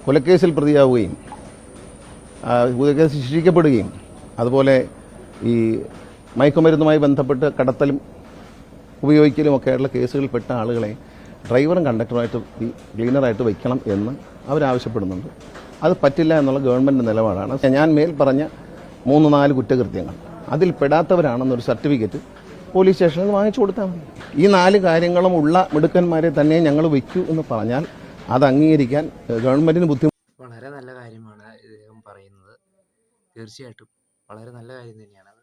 കൊലക്കേസിൽ പ്രതിയാവുകയും കൊലക്കേസിൽ ശിക്ഷിക്കപ്പെടുകയും അതുപോലെ ഈ മയക്കുമരുന്നുമായി ബന്ധപ്പെട്ട് കടത്തലും ഉപയോഗിക്കലും ഒക്കെയുള്ള കേസുകളിൽപ്പെട്ട ആളുകളെ ഡ്രൈവറും കണ്ടക്ടറുമായിട്ട് ക്ലീനറായിട്ട് വയ്ക്കണം എന്ന് അവരാവശ്യപ്പെടുന്നുണ്ട്. അത് പറ്റില്ല എന്നുള്ള ഗവൺമെൻറ് നിലപാടാണ്. ഞാൻ മേൽ പറഞ്ഞ 3-4 കുറ്റകൃത്യങ്ങൾ അതിൽ പെടാത്തവരാണെന്നൊരു സർട്ടിഫിക്കറ്റ് പോലീസ് സ്റ്റേഷനിൽ വാങ്ങിച്ചു കൊടുത്താൽ മതി. ഈ 4 കാര്യങ്ങളും ഉള്ള മിടുക്കന്മാരെ തന്നെ ഞങ്ങൾ വയ്ക്കൂ എന്ന് പറഞ്ഞാൽ അത് അംഗീകരിക്കാൻ ഗവൺമെൻറ്റിന് ബുദ്ധിമുട്ട്. വളരെ നല്ല കാര്യമാണ് ഇദ്ദേഹം പറയുന്നത്. തീർച്ചയായിട്ടും വളരെ നല്ല കാര്യം തന്നെയാണ് അത്.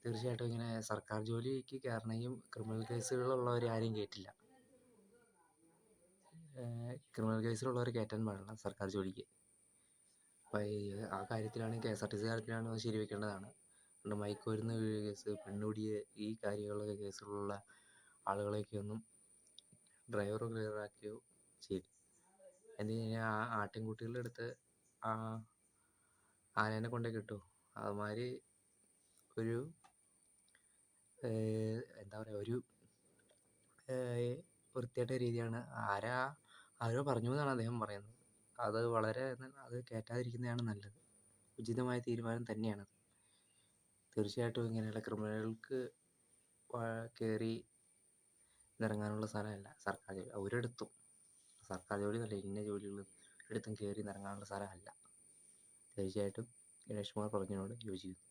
തീർച്ചയായിട്ടും ഇങ്ങനെ സർക്കാർ ജോലിക്ക് കയറണമെങ്കിൽ ക്രിമിനൽ കേസുകളുള്ളവർ ആരെയും കയറ്റില്ല. ക്രിമിനൽ കേസിലുള്ളവർ കയറ്റാൻ പാടില്ല സർക്കാർ ജോലിക്ക്. അപ്പം ആ കാര്യത്തിലാണെങ്കിൽ KSRTC കാര്യത്തിലാണ് അത് ശരിവെക്കേണ്ടതാണ്. അതുകൊണ്ട് മയക്കുമരുന്ന് കേസ്, പെണ്ണുപിടിയെ, ഈ കാര്യങ്ങളൊക്കെ കേസുകളുള്ള ആളുകളെയൊക്കെയൊന്നും ഡ്രൈവറോ ക്ലിയറാക്കിയോ ശരി. എന്ത് കഴിഞ്ഞാൽ ആ ആട്ടിൻകുട്ടികളുടെ അടുത്ത് ആനേനെ കൊണ്ടേ കിട്ടുമോ? അതുമാതിരി ഒരു എന്താ പറയുക, ഒരു വൃത്തികെട്ട രീതിയാണ്. ആരോ പറഞ്ഞു എന്നാണ് അദ്ദേഹം പറയുന്നത്. അത് വളരെ അത് കയറ്റാതിരിക്കുന്നതാണ് നല്ലത്. ഉചിതമായ തീരുമാനം തന്നെയാണത്. തീർച്ചയായിട്ടും ഇങ്ങനെയുള്ള ക്രിമിനലുകൾക്ക് കയറി നിറങ്ങാനുള്ള സ്ഥലമല്ല സർക്കാർ ജോലി. ഒരിടത്തും സർക്കാർ ജോലി എന്നല്ല, ഇന്ന ജോലികൾ ഒരിടത്തും കയറി നിറങ്ങാനുള്ള സ്ഥലമല്ല. തീർച്ചയായിട്ടും ഗണേഷ് കുമാർ പറഞ്ഞതിനോട് യോജിക്കുന്നു.